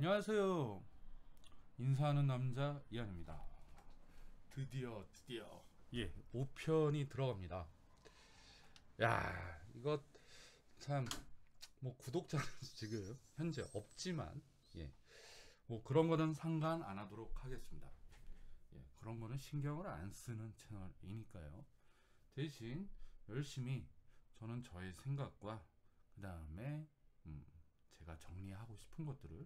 안녕하세요. 인사하는 남자 이한입니다. 드디어 5편이 들어갑니다. 야, 이거 참 뭐 구독자는 지금 현재 없지만 뭐 그런 거는 상관 안 하도록 하겠습니다. 그런 거는 신경을 안 쓰는 채널이니까요. 대신 열심히 저는 저의 생각과 그 다음에 제가 정리하고 싶은 것들을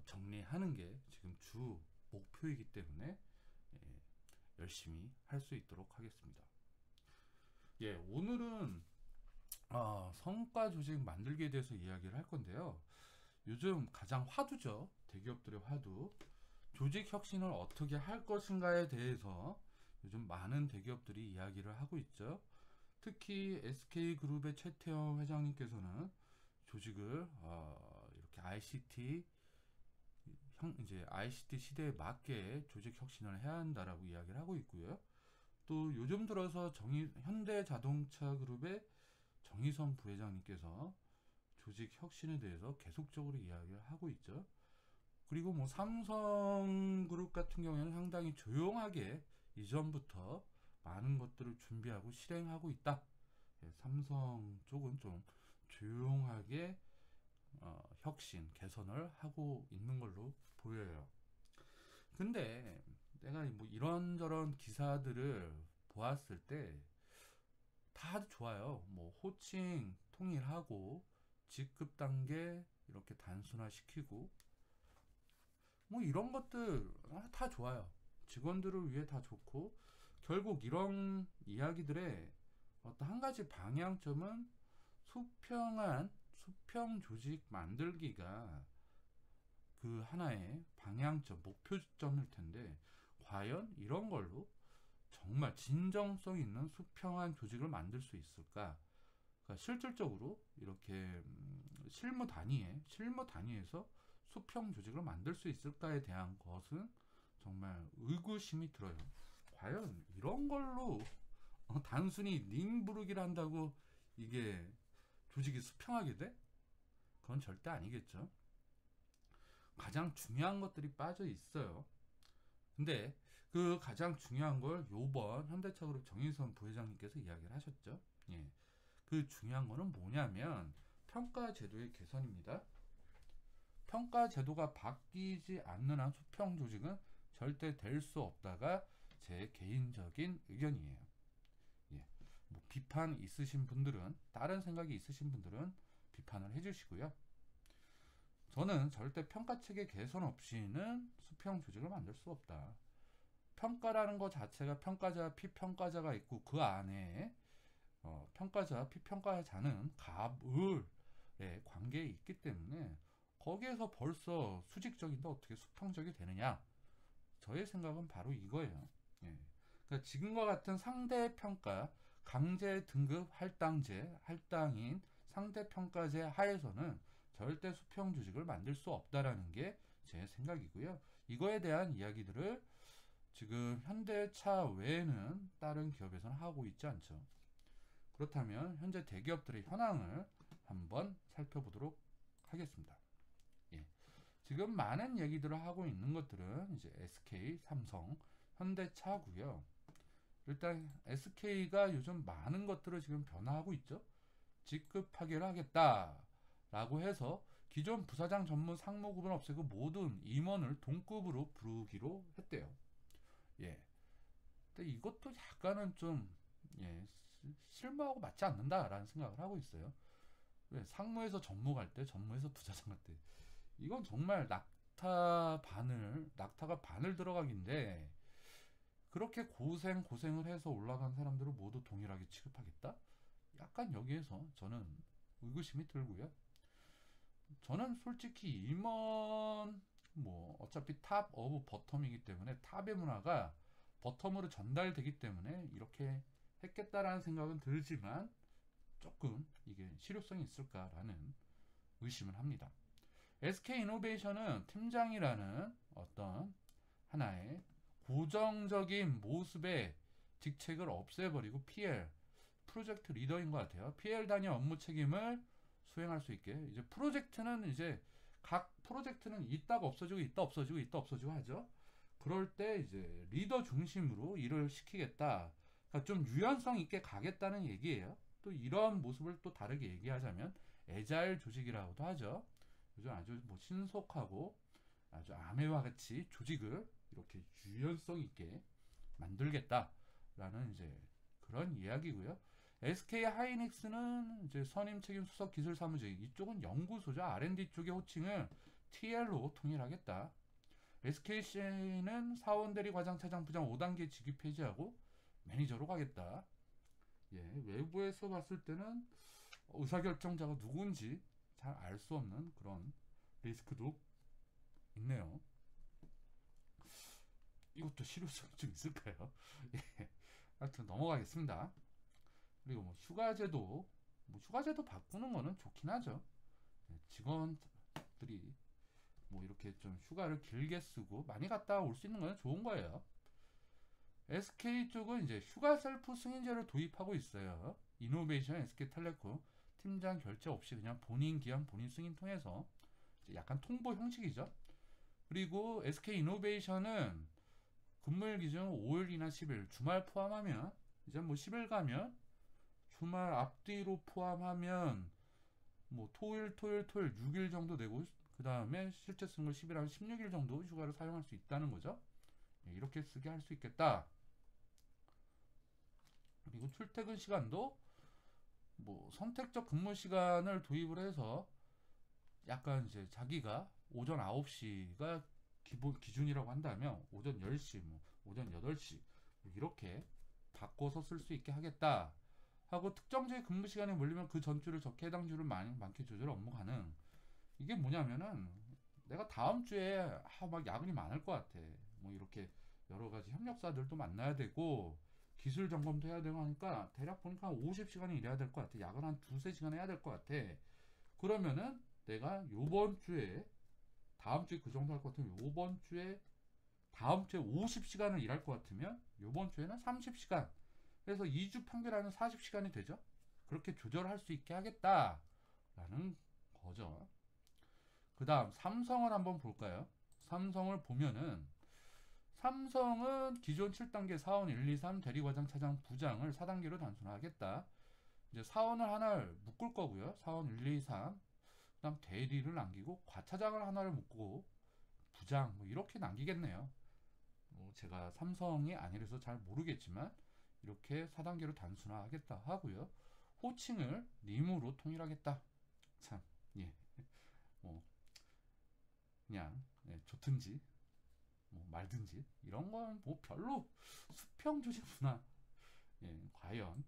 정리하는 게 지금 주 목표이기 때문에 예, 열심히 할 수 있도록 하겠습니다. 오늘은 성과 조직 만들기에 대해서 이야기를 할 건데요. 요즘 가장 화두죠. 대기업들의 화두. 조직 혁신을 어떻게 할 것인가에 대해서 요즘 많은 대기업들이 이야기를 하고 있죠. 특히 SK그룹의 최태원 회장님께서는 조직을 이렇게 ICT 시대에 맞게 조직 혁신을 해야 한다라고 이야기를 하고 있고요. 또 요즘 들어서 현대자동차 그룹의 정의선 부회장님께서 조직 혁신에 대해서 계속적으로 이야기를 하고 있죠. 그리고 뭐 삼성그룹 같은 경우에는 상당히 조용하게 이전부터 많은 것들을 준비하고 실행하고 있다. 삼성 쪽은 좀 조용하게 혁신, 개선을 하고 있는 걸로 보여요. 근데 내가 뭐 이런저런 기사들을 보았을 때 다 좋아요. 뭐 호칭 통일하고 직급 단계 이렇게 단순화시키고 뭐 이런 것들 다 좋아요. 직원들을 위해 다 좋고 결국 이런 이야기들의 어떤 한 가지 방향점은 수평 조직 만들기가 그 하나의 방향점, 목표점일 텐데 과연 이런 걸로 정말 진정성 있는 수평한 조직을 만들 수 있을까? 그러니까 실질적으로 이렇게 실무 단위에서 수평 조직을 만들 수 있을까에 대한 것은 정말 의구심이 들어요. 과연 이런 걸로 단순히 님 부르기를 한다고 이게 조직이 수평하게 돼? 그건 절대 아니겠죠. 가장 중요한 것들이 빠져 있어요. 근데 그 가장 중요한 걸 요번 현대차그룹 정의선 부회장님께서 이야기를 하셨죠. 그 중요한 거는 뭐냐면 평가 제도의 개선입니다. 평가 제도가 바뀌지 않는 한 수평 조직은 절대 될 수 없다가 제 개인적인 의견이에요. 뭐 비판 있으신 분들은, 다른 생각이 있으신 분들은 비판을 해주시고요. 저는 절대 평가 체계 개선 없이는 수평 조직을 만들 수 없다. 평가라는 것 자체가 평가자, 피평가자가 있고 그 안에 평가자, 피평가자는 갑을의 관계에 있기 때문에 거기에서 벌써 수직적인데 어떻게 수평적이 되느냐? 저의 생각은 바로 이거예요. 그러니까 지금과 같은 상대평가, 강제 등급 할당인 상대평가제 하에서는 절대 수평 조직을 만들 수 없다라는 게 제 생각이고요. 이거에 대한 이야기들을 지금 현대차 외에는 다른 기업에서는 하고 있지 않죠. 그렇다면 현재 대기업들의 현황을 한번 살펴보도록 하겠습니다. 지금 많은 얘기들을 하고 있는 것들은 이제 SK, 삼성, 현대차고요. 일단 SK가 요즘 많은 것들을 지금 변화하고 있죠. 직급 파괴를 하겠다라고 해서 기존 부사장 전문 상무급은 없애고 모든 임원을 동급으로 부르기로 했대요. 근데 이것도 약간은 좀 실무하고 맞지 않는다라는 생각을 하고 있어요. 왜 상무에서 전무 갈 때, 전무에서 부사장 갈 때, 이건 정말 낙타가 바늘 들어가기인데 그렇게 고생을 해서 올라간 사람들을 모두 동일하게 취급하겠다? 약간 여기에서 저는 의구심이 들고요. 저는 솔직히 임원 뭐 어차피 탑 오브 버텀이기 때문에 탑의 문화가 버텀으로 전달되기 때문에 이렇게 했겠다라는 생각은 들지만 조금 이게 실효성이 있을까라는 의심을 합니다. SK이노베이션은 팀장이라는 어떤 하나의 고정적인 모습의 직책을 없애버리고 프로젝트 리더인 것 같아요. PL 단위 업무 책임을 수행할 수 있게 이제 프로젝트는 이제 각 프로젝트는 있다가 없어지고 있다 없어지고 있다 없어지고 하죠. 그럴 때 이제 리더 중심으로 일을 시키겠다. 그러니까 좀 유연성 있게 가겠다는 얘기예요. 또 이런 모습을 또 다르게 얘기하자면 애자일 조직이라고도 하죠. 요즘 아주 뭐 신속하고 아주 아메와 같이 조직을 이렇게 유연성 있게 만들겠다라는 이제 그런 이야기고요. SK 하이닉스는 이제 선임 책임 수석 기술 사무직, 이쪽은 연구소죠. R&D 쪽의 호칭을 TL로 통일하겠다. SKC는 사원대리 과장 차장 부장 5단계 직위 폐지하고 매니저로 가겠다. 예, 외부에서 봤을 때는 의사결정자가 누군지 잘 알 수 없는 그런 리스크도 있네요. 이것도 실효성이 좀 있을까요? 예, 하여튼 넘어가겠습니다. 그리고 뭐 휴가제도 바꾸는 거는 좋긴 하죠. 예, 직원들이 뭐 이렇게 좀 휴가를 길게 쓰고 많이 갔다 올 수 있는 거는 좋은 거예요. SK 쪽은 이제 휴가 셀프 승인제를 도입하고 있어요. 이노베이션 SK텔레콤 팀장 결제 없이 그냥 본인 기한 본인 승인 통해서 약간 통보 형식이죠. 그리고 SK 이노베이션은 근무일 기준 5일이나 10일, 주말 포함하면 이제 뭐 10일 가면 주말 앞뒤로 포함하면 뭐 토일 6일 정도 되고, 그 다음에 실제 쓰는 걸 10일 하면 16일 정도 휴가를 사용할 수 있다는 거죠. 이렇게 쓰게 할 수 있겠다. 그리고 출퇴근 시간도 뭐 선택적 근무 시간을 도입을 해서 약간 이제 자기가 오전 9시가 기준이라고 한다면 오전 10시, 뭐 오전 8시 이렇게 바꿔서 쓸 수 있게 하겠다 하고, 특정주의 근무 시간에 몰리면 그 전주를 적게 해당 주를 많게 조절 업무 가능. 이게 뭐냐면은 내가 다음 주에 막 야근이 많을 것 같아. 뭐 이렇게 여러 가지 협력사들도 만나야 되고 기술 점검도 해야 되고 하니까 대략 보니까 한 50시간이 일해야 될 것 같아. 야근 한 두세 시간 해야 될 것 같아. 그러면은 내가 요번 주에 다음 주에 그 정도 할 것 같으면 요번 주에 다음 주에 50시간을 일할 것 같으면 요번 주에는 30시간. 그래서 2주 평균하면 40시간이 되죠. 그렇게 조절할 수 있게 하겠다라는 거죠. 그 다음 삼성을 한번 볼까요? 삼성을 보면은 삼성은 기존 7단계 사원 1, 2, 3 대리과장 차장 부장을 4단계로 단순화하겠다. 이제 사원을 하나를 묶을 거고요. 사원 1, 2, 3. 그 다음 대리를 남기고 과차장을 하나를 묶고 부장 뭐 이렇게 남기겠네요. 제가 삼성이 아니라서 잘 모르겠지만 이렇게 4단계로 단순화하겠다 하고요. 호칭을 님으로 통일하겠다. 참, 예, 뭐 그냥 좋든지 뭐 말든지 이런 건 뭐 별로 수평 조직 문화, 과연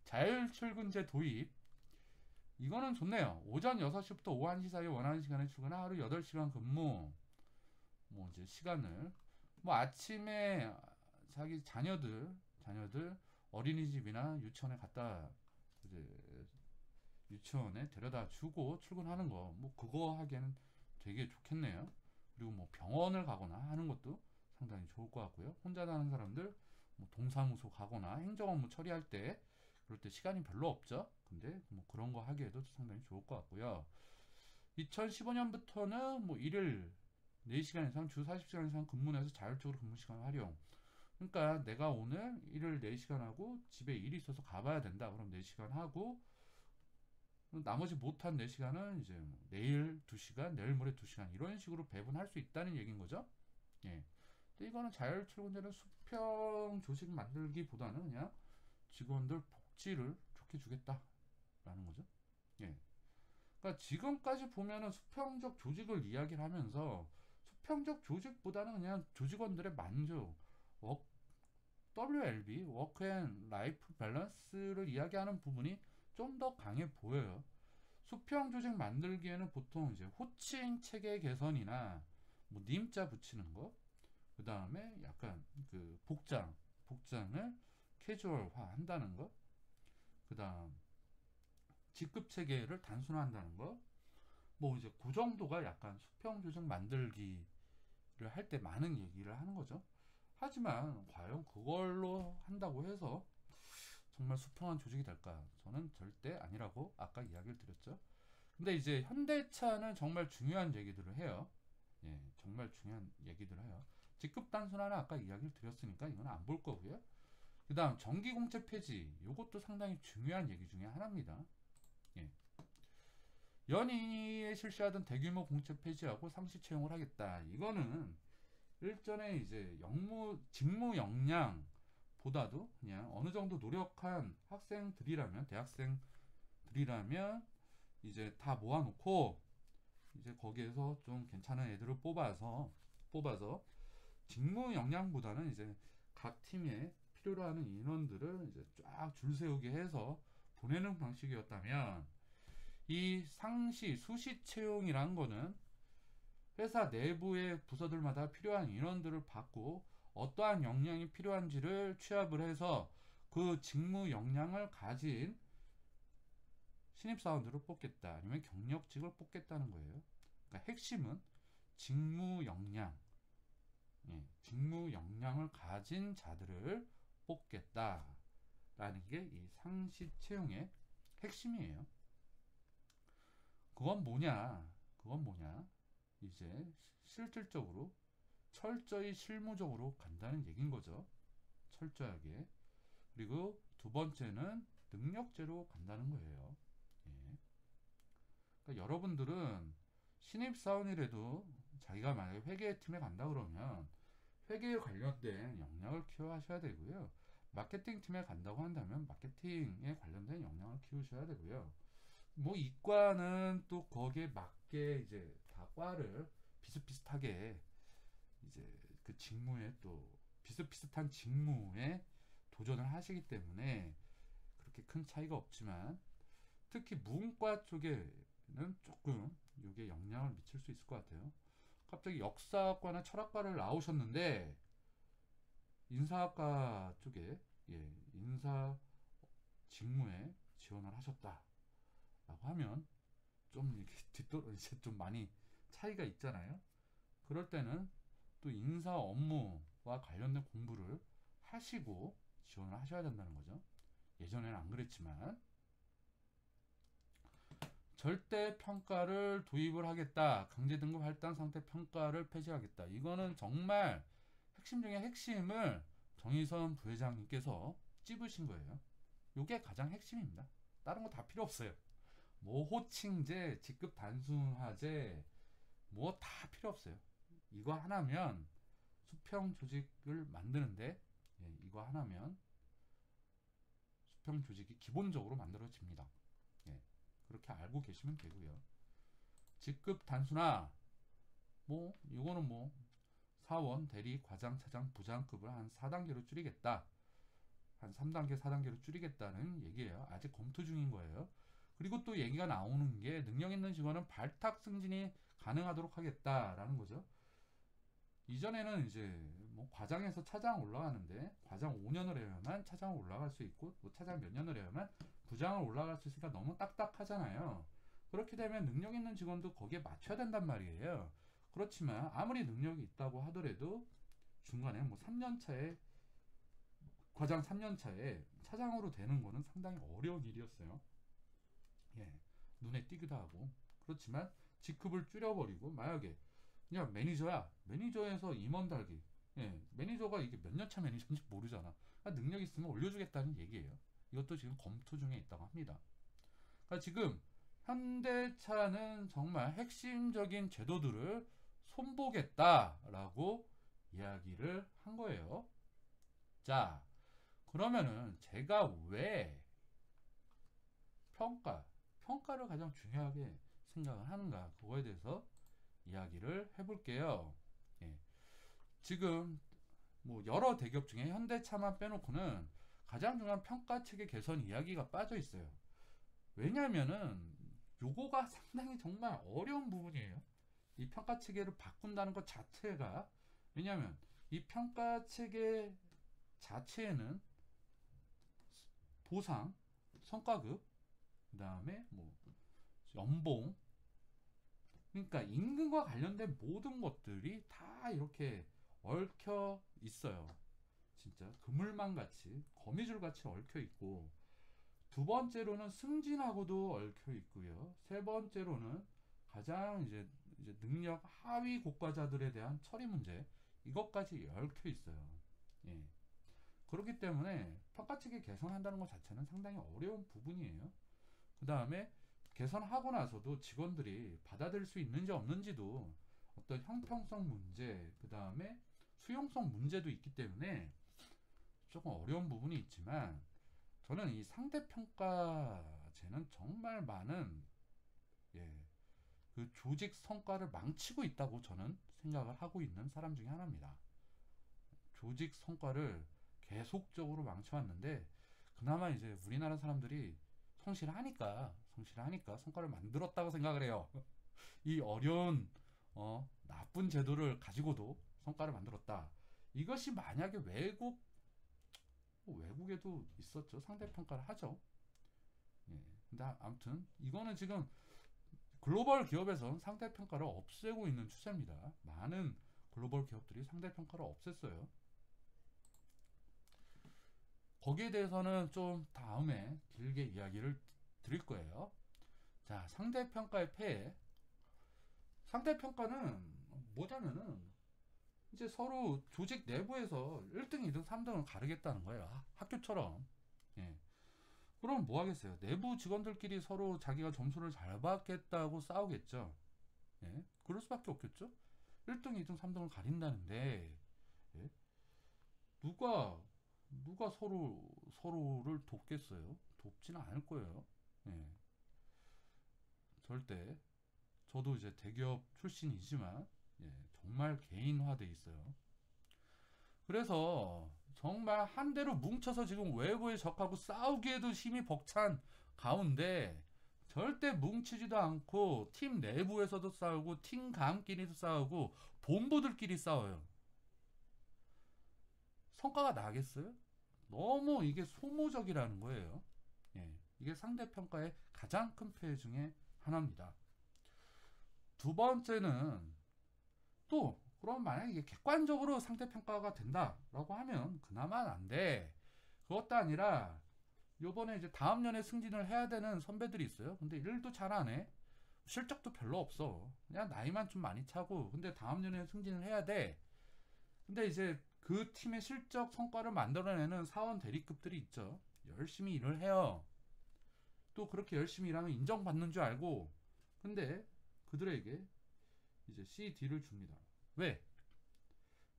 자율출근제 도입, 이거는 좋네요. 오전 6시부터 오후 1시 사이 원하는 시간에 출근, 하루 8시간 근무. 뭐 이제 시간을 뭐 아침에 자기 자녀들 어린이집이나 유치원에 갖다 이제 유치원에 데려다 주고 출근하는 거, 뭐 그거 하기에는 되게 좋겠네요. 그리고 뭐 병원을 가거나 하는 것도 상당히 좋을 것 같고요. 혼자 사는 사람들 뭐 동사무소 가거나 행정 업무 처리할 때 그럴 때 시간이 별로 없죠. 근데 뭐 그런 거 하기에도 상당히 좋을 것 같고요. 2015년부터는 뭐 일일 4시간 이상 주 40시간 이상 근무해서 자율적으로 근무 시간 활용. 그러니까 내가 오늘 일을 4시간 하고 집에 일이 있어서 가봐야 된다. 그럼 4시간 하고 나머지 못한 4시간은 이제 뭐 내일 2시간, 내일 모레 2시간 이런 식으로 배분할 수 있다는 얘기인 거죠. 예. 근데 이거는 자율출근제는 수평 조직 만들기보다는 그냥 직원들 복지를 좋게 주겠다라는 거죠. 예. 그러니까 지금까지 보면은 수평적 조직을 이야기를 하면서 수평적 조직보다는 그냥 조직원들의 만족, WLB, 워크 앤 라이프 밸런스를 이야기하는 부분이 좀 더 강해 보여요. 수평 조직 만들기에는 보통 이제 호칭 체계 개선이나 뭐 님자 붙이는 거, 그 다음에 약간 그 복장을 캐주얼화 한다는 거, 그 다음 직급 체계를 단순화한다는 거, 뭐 이제 그 정도가 약간 수평 조직 만들기를 할 때 많은 얘기를 하는 거죠. 하지만 과연 그걸로 한다고 해서 정말 수평한 조직이 될까? 저는 절대 아니라고 아까 이야기를 드렸죠. 근데 이제 현대차는 정말 중요한 얘기들을 해요. 예, 정말 중요한 얘기들을 해요. 직급 단순화는 아까 이야기를 드렸으니까 이건 안 볼 거고요. 그 다음 정기공채 폐지, 이것도 상당히 중요한 얘기 중에 하나입니다. 예. 연이에 실시하던 대규모 공채 폐지하고 상시 채용을 하겠다. 이거는 일전에 이제 직무 역량보다도 그냥 어느 정도 노력한 학생들이라면, 대학생들이라면 이제 다 모아놓고 이제 거기에서 좀 괜찮은 애들을 뽑아서 직무 역량보다는 이제 각 팀에 필요로 하는 인원들을 이제 쫙 줄 세우게 해서 보내는 방식이었다면, 이 상시 수시 채용이란 거는 회사 내부의 부서들마다 필요한 인원들을 받고 어떠한 역량이 필요한지를 취합을 해서 그 직무 역량을 가진 신입사원들을 뽑겠다, 아니면 경력직을 뽑겠다는 거예요. 그러니까 핵심은 직무 역량, 직무 역량을 가진 자들을 뽑겠다라는 게 이 상시 채용의 핵심이에요. 그건 뭐냐? 이제 실질적으로 철저히 실무적으로 간다는 얘긴 거죠. 철저하게. 그리고 두 번째는 능력제로 간다는 거예요. 예. 그러니까 여러분들은 신입사원이라도 자기가 만약에 회계팀에 간다 그러면 회계에 관련된 역량을 키워하셔야 되고요. 마케팅팀에 간다고 한다면 마케팅에 관련된 역량을 키우셔야 되고요. 뭐 이과는 또 거기에 맞게 이제 다 과를 비슷비슷하게 이제 그 직무에 또 비슷비슷한 직무에 도전을 하시기 때문에 그렇게 큰 차이가 없지만, 특히 문과 쪽에는 조금 이게 영향을 미칠 수 있을 것 같아요. 갑자기 역사학과나 철학과를 나오셨는데 인사학과 쪽에, 인사 직무에 지원을 하셨다 라고 하면 좀 이렇게 이제 좀 많이 차이가 있잖아요. 그럴 때는 또 인사 업무와 관련된 공부를 하시고 지원을 하셔야 된다는 거죠. 예전에는 안 그랬지만. 절대 평가를 도입을 하겠다. 강제 등급 할당 상태 평가를 폐지하겠다. 이거는 정말 핵심 중에 핵심을 정의선 부회장님께서 찝으신 거예요. 이게 가장 핵심입니다. 다른 거 다 필요 없어요. 뭐 호칭제, 직급 단순화제, 뭐 다 필요 없어요. 이거 하나면 수평 조직을 만드는데, 이거 하나면 수평 조직이 기본적으로 만들어집니다. 그렇게 알고 계시면 되고요. 직급 단순화, 뭐 이거는 뭐 사원, 대리, 과장, 차장, 부장급을 한 4단계로 줄이겠다, 한 3단계, 4단계로 줄이겠다는 얘기예요. 아직 검토 중인 거예요. 그리고 또 얘기가 나오는 게 능력 있는 직원은 발탁 승진이 가능하도록 하겠다라는 거죠. 이전에는 이제 뭐 과장에서 차장 올라가는데 과장 5년을 해야만 차장 올라갈 수 있고, 뭐 차장 몇 년을 해야만 부장을 올라갈 수 있으니까 너무 딱딱하잖아요. 그렇게 되면 능력 있는 직원도 거기에 맞춰야 된단 말이에요. 그렇지만 아무리 능력이 있다고 하더라도 중간에 뭐 3년차에, 과장 3년차에 차장으로 되는 거는 상당히 어려운 일이었어요. 눈에 띄기도 하고. 그렇지만 직급을 줄여버리고 만약에 그냥 매니저야, 매니저에서 임원 달기, 매니저가 이게 몇 년차 매니저인지 모르잖아. 그러니까 능력 있으면 올려주겠다는 얘기예요. 이것도 지금 검토 중에 있다고 합니다. 그러니까 지금 현대차는 정말 핵심적인 제도들을 손보겠다라고 이야기를 한 거예요. 자, 그러면은 제가 왜 평가를 가장 중요하게 생각을 하는가, 그거에 대해서 이야기를 해볼게요. 지금 뭐 여러 대기업 중에 현대차만 빼놓고는 가장 중요한 평가 체계 개선 이야기가 빠져 있어요. 왜냐면은 요거가 상당히 정말 어려운 부분이에요. 이 평가 체계를 바꾼다는 것 자체가. 왜냐면 이 평가 체계 자체에는 보상, 성과급, 그 다음에 뭐 연봉, 그러니까 임금과 관련된 모든 것들이 다 이렇게 얽혀 있어요. 진짜 그물망 같이, 거미줄 같이 얽혀 있고, 두 번째로는 승진하고도 얽혀 있고요. 세 번째로는 가장 이제 능력 하위 고과자들에 대한 처리 문제, 이것까지 얽혀 있어요. 예. 그렇기 때문에 평가체계 개선한다는 것 자체는 상당히 어려운 부분이에요. 그 다음에 개선하고 나서도 직원들이 받아들일 수 있는지 없는지도 어떤 형평성 문제, 그 다음에 수용성 문제도 있기 때문에 조금 어려운 부분이 있지만, 저는 이 상대평가제는 정말 많은, 예, 그 조직 성과를 망치고 있다고 저는 생각을 하고 있는 사람 중에 하나입니다. 조직 성과를 계속적으로 망쳐왔는데, 그나마 이제 우리나라 사람들이 성실하니까 성과를 만들었다고 생각을 해요. 이 어려운 나쁜 제도를 가지고도 성과를 만들었다. 이것이 만약에 외국에도 있었죠. 상대평가를 하죠. 예. 근데 아무튼 이거는 지금 글로벌 기업에선 상대평가를 없애고 있는 추세입니다. 많은 글로벌 기업들이 상대평가를 없앴어요. 거기에 대해서는 좀 다음에 길게 이야기를 드릴 거예요. 자, 상대평가의 폐해. 상대평가는 뭐냐면은 이제 서로 조직 내부에서 1등, 2등, 3등을 가르겠다는 거예요. 학교처럼. 예. 그럼 뭐 하겠어요? 내부 직원들끼리 서로 자기가 점수를 잘 받겠다고 싸우겠죠. 예. 그럴 수밖에 없겠죠. 1등, 2등, 3등을 가린다는데, 예. 누가 서로를 돕겠어요? 돕지는 않을 거예요. 예. 절대. 저도 이제 대기업 출신이지만, 예, 정말 개인화돼 있어요. 그래서 정말 한대로 뭉쳐서 지금 외부에 적하고 싸우기에도 힘이 벅찬 가운데, 절대 뭉치지도 않고 팀 내부에서도 싸우고 팀 간끼리도 싸우고 본부들끼리 싸워요. 성과가 나겠어요? 너무 이게 소모적이라는 거예요. 예, 이게 상대평가의 가장 큰 폐해 중에 하나입니다. 두 번째는, 또 그럼 만약에 이게 객관적으로 상대평가가 된다라고 하면 그나마 난데, 그것도 아니라 요번에 이제 다음 년에 승진을 해야 되는 선배들이 있어요. 근데 일도 잘 안 해. 실적도 별로 없어. 그냥 나이만 좀 많이 차고, 근데 다음 년에 승진을 해야 돼. 근데 이제 그 팀의 실적 성과를 만들어내는 사원 대리급들이 있죠. 열심히 일을 해요. 또 그렇게 열심히 일하면 인정받는 줄 알고, 근데 그들에게 이제 C, D를 줍니다. 왜?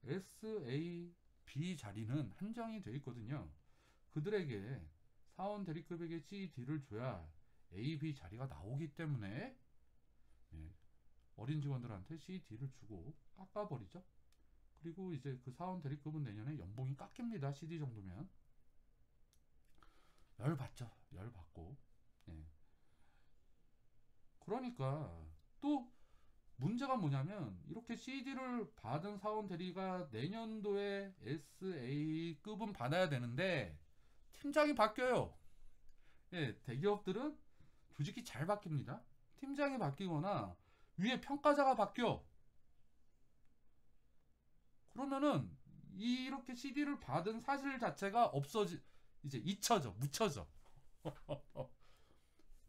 S, A, B 자리는 한정이 되어 있거든요. 그들에게, 사원 대리급에게 C, D를 줘야 A, B 자리가 나오기 때문에, 예, 어린 직원들한테 C, D를 주고 깎아버리죠. 그리고 이제 그 사원 대리급은 내년에 연봉이 깎입니다. CD 정도면. 열받죠. 열받고. 예. 그러니까 또 문제가 뭐냐면, 이렇게 CD를 받은 사원 대리가 내년도에 SA급은 받아야 되는데 팀장이 바뀌어요. 예, 대기업들은 조직이 잘 바뀝니다. 팀장이 바뀌거나 위에 평가자가 바뀌어. 그러면은 이렇게 CD를 받은 사실 자체가 이제 묻혀져.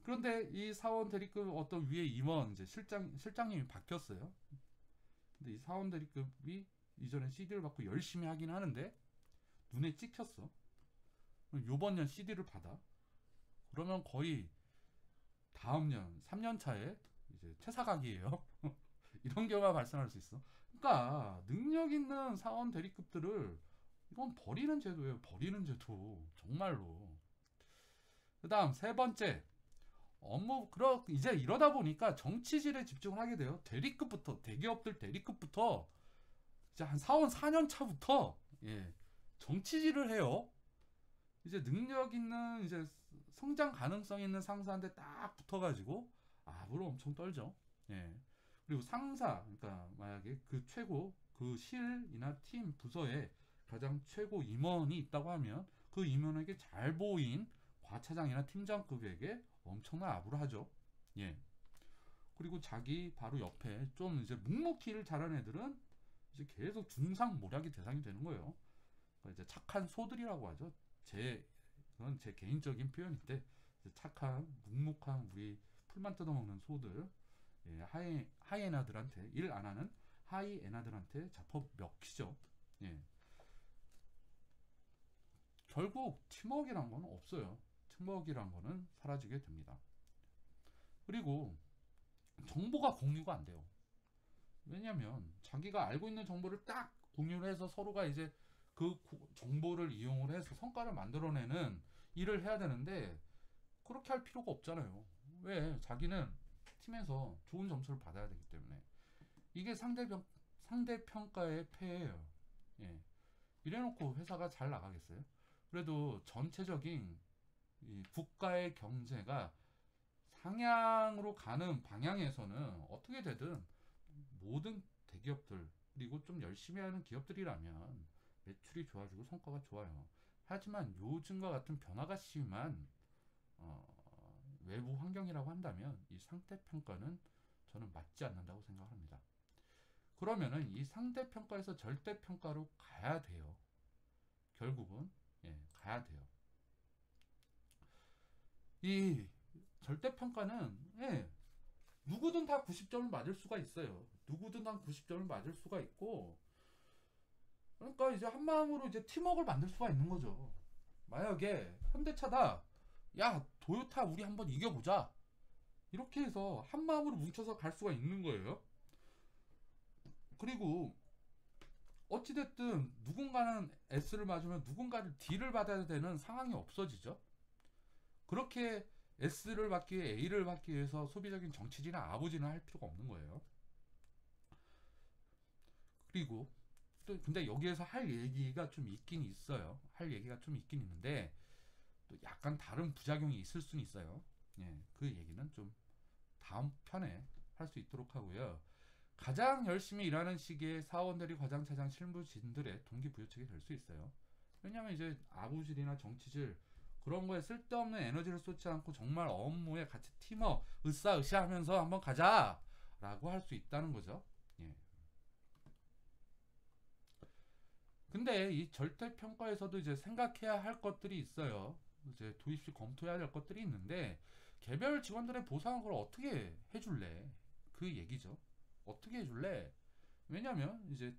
그런데 이 사원 대리급 어떤 위에 임원, 이제 실장님이 바뀌었어요. 근데 이 사원 대리급이 이전에 CD를 받고 열심히 하긴 하는데 눈에 찍혔어. 요번 년 CD를 받아. 그러면 거의 다음 년 3년 차에 이제 퇴사각이에요. 이런 경우가 발생할 수 있어. 그러니까 능력 있는 사원 대리급들을, 이건 버리는 제도예요. 버리는 제도. 정말로. 그 다음 세 번째, 이제 이러다 보니까 정치질에 집중을 하게 돼요. 대기업들 대리급부터 이제 한 사원 4년 차부터, 예, 정치질을 해요. 이제 능력 있는, 이제 성장 가능성 있는 상사한테 딱 붙어가지고 압으로 엄청 떨죠. 예. 그리고 상사, 그러니까 만약에 그 최고, 그 실이나 팀 부서에 가장 최고 임원이 있다고 하면 그 임원에게 잘 보인 과차장이나 팀장급에게 엄청난 압을 하죠. 예. 그리고 자기 바로 옆에 좀 이제 묵묵히 일 잘하는 애들은 이제 계속 중상모략의 대상이 되는 거예요. 그러니까 이제 착한 소들이라고 하죠. 그건 제 개인적인 표현인데, 착한 묵묵한 우리 풀만 뜯어먹는 소들, 예, 하이에나들한테, 일 안 하는 하이에나들한테 잡혀 먹히죠. 예. 결국 팀워크란 건 없어요. 팀워크란 거는 사라지게 됩니다. 그리고 정보가 공유가 안 돼요. 왜냐면 자기가 알고 있는 정보를 딱 공유를 해서 서로가 이제 그 정보를 이용을 해서 성과를 만들어내는 일을 해야 되는데, 그렇게 할 필요가 없잖아요. 왜? 자기는 팀에서 좋은 점수를 받아야 되기 때문에. 이게 상대평가의 폐해예요. 예. 이래놓고 회사가 잘 나가겠어요? 그래도 전체적인 이 국가의 경제가 상향으로 가는 방향에서는 어떻게 되든 모든 대기업들, 그리고 좀 열심히 하는 기업들이라면 매출이 좋아지고 성과가 좋아요. 하지만 요즘과 같은 변화가 심한 외부 환경이라고 한다면 이 상대평가는 저는 맞지 않는다고 생각합니다. 그러면은 이 상대평가에서 절대평가로 가야 돼요. 결국은. 예, 가야 돼요. 이 절대평가는, 예, 누구든 다 90점을 맞을 수가 있어요. 누구든 다 90점을 맞을 수가 있고, 그러니까 이제 한마음으로 이제 팀워크를 만들 수가 있는 거죠. 만약에 현대차다, 야 도요타 우리 한번 이겨보자, 이렇게 해서 한마음으로 뭉쳐서 갈 수가 있는 거예요. 그리고 어찌됐든 누군가는 S를 맞으면 누군가를 D를 받아야 되는 상황이 없어지죠. 그렇게 S를 받기 위해 A를 받기 위해서 소비적인 정치질이나 아부지는 할 필요가 없는 거예요. 그리고 또 근데 여기에서 할 얘기가 좀 있긴 있어요. 할 얘기가 좀 있긴 있는데 또 약간 다른 부작용이 있을 수는 있어요. 예, 그 얘기는 좀 다음 편에 할 수 있도록 하고요. 가장 열심히 일하는 시기에 사원들이 과장, 차장, 실무진들의 동기부여책이 될 수 있어요. 왜냐하면 이제 아부질이나 정치질 그런 거에 쓸데없는 에너지를 쏟지 않고 정말 업무에 같이 팀워 으쌰으쌰 하면서 한번 가자 라고 할 수 있다는 거죠. 예. 근데 이 절대평가에서도 이제 생각해야 할 것들이 있어요. 이제 도입 시 검토해야 할 것들이 있는데, 개별 직원들의 보상을 어떻게 해줄래? 그 얘기죠. 어떻게 해줄래? 왜냐면 이제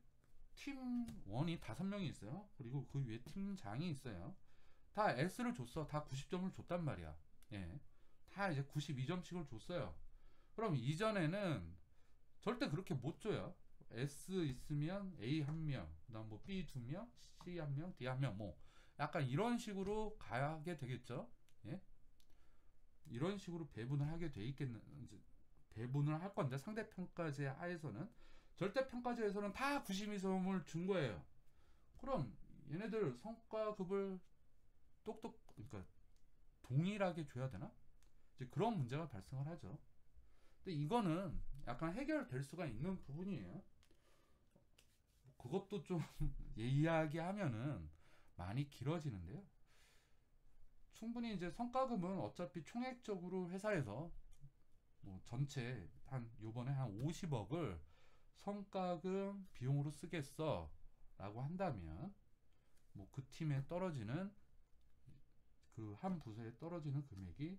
팀원이 5명이 있어요. 그리고 그 위에 팀장이 있어요. 다 S를 줬어. 다 90점을 줬단 말이야. 예. 다 이제 92점씩을 줬어요. 그럼 이전에는 절대 그렇게 못 줘요. S 있으면 A 한 명, 그다음 뭐 B 두 명, C 한 명, D 한 명, 뭐 약간 이런 식으로 가게 되겠죠. 예? 이런 식으로 배분을 하게 돼 있겠는, 이제 배분을 할 건데, 상대평가제 하에서는, 절대평가제에서는 다 92점을 준 거예요. 그럼 얘네들 성과급을 그러니까 동일하게 줘야 되나? 이제 그런 문제가 발생을 하죠. 근데 이거는 약간 해결될 수가 있는 부분이에요. 그것도 좀 이야기하면은 많이 길어지는데요. 충분히 이제 성과금은 어차피 총액적으로 회사에서 뭐 전체 한 요번에 한 50억을 성과금 비용으로 쓰겠어 라고 한다면, 뭐 그 팀에 떨어지는 그 한 부서에 떨어지는 금액이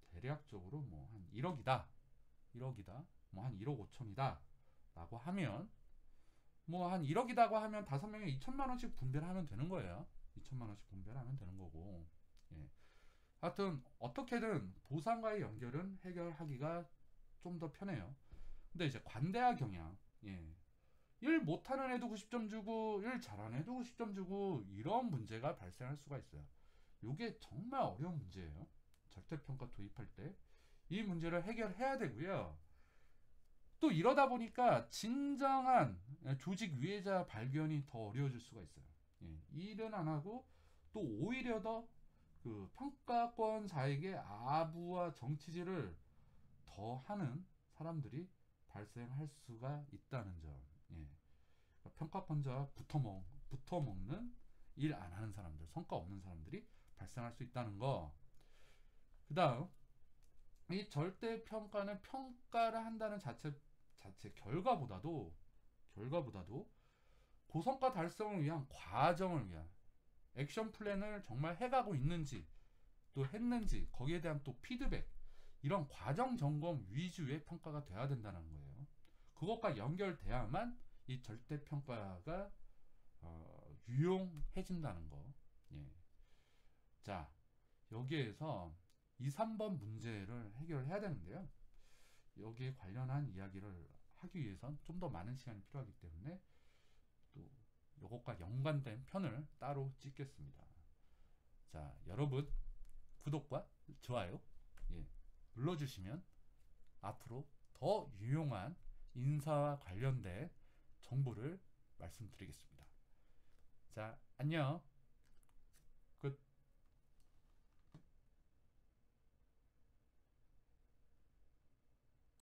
대략적으로 뭐 한 1억이다, 뭐 한 1억 5천이다 라고 하면, 뭐 한 1억이다고 하면 5명에 2천만 원씩 분배를 하면 되는 거예요. 2천만 원씩 분배를 하면 되는 거고. 예. 하여튼 어떻게든 보상과의 연결은 해결하기가 좀 더 편해요. 근데 이제 관대화 경향, 예. 일 못하는 애도 90점 주고 일 잘하는 애도 90점 주고 이런 문제가 발생할 수가 있어요. 이게 정말 어려운 문제예요. 절대평가 도입할 때 이 문제를 해결해야 되고요. 또 이러다 보니까 진정한 조직 위해자 발견이 더 어려워질 수가 있어요. 예, 일은 안 하고 또 오히려 더 그 평가권자에게 아부와 정치질을 더 하는 사람들이 발생할 수가 있다는 점. 예. 그러니까 평가권자와 붙어먹는 일 안 하는 사람들, 성과 없는 사람들이 발생할 수 있다는 거. 그 다음, 이 절대평가는 평가를 한다는 자체 결과보다도 고성과 달성을 위한 과정을 위한 액션 플랜을 정말 해가고 있는지, 또 했는지, 거기에 대한 또 피드백, 이런 과정 점검 위주의 평가가 돼야 된다는 거예요. 그것과 연결돼야만 이 절대 평가가 유용해진다는 거. 예. 자, 여기에서 2, 3번 문제를 해결해야 되는데요. 여기에 관련한 이야기를 하기 위해선 좀 더 많은 시간이 필요하기 때문에 또 이것과 연관된 편을 따로 찍겠습니다. 자, 여러분 구독과 좋아요 눌러주시면 앞으로 더 유용한 인사와 관련된 정보를 말씀드리겠습니다. 자, 안녕.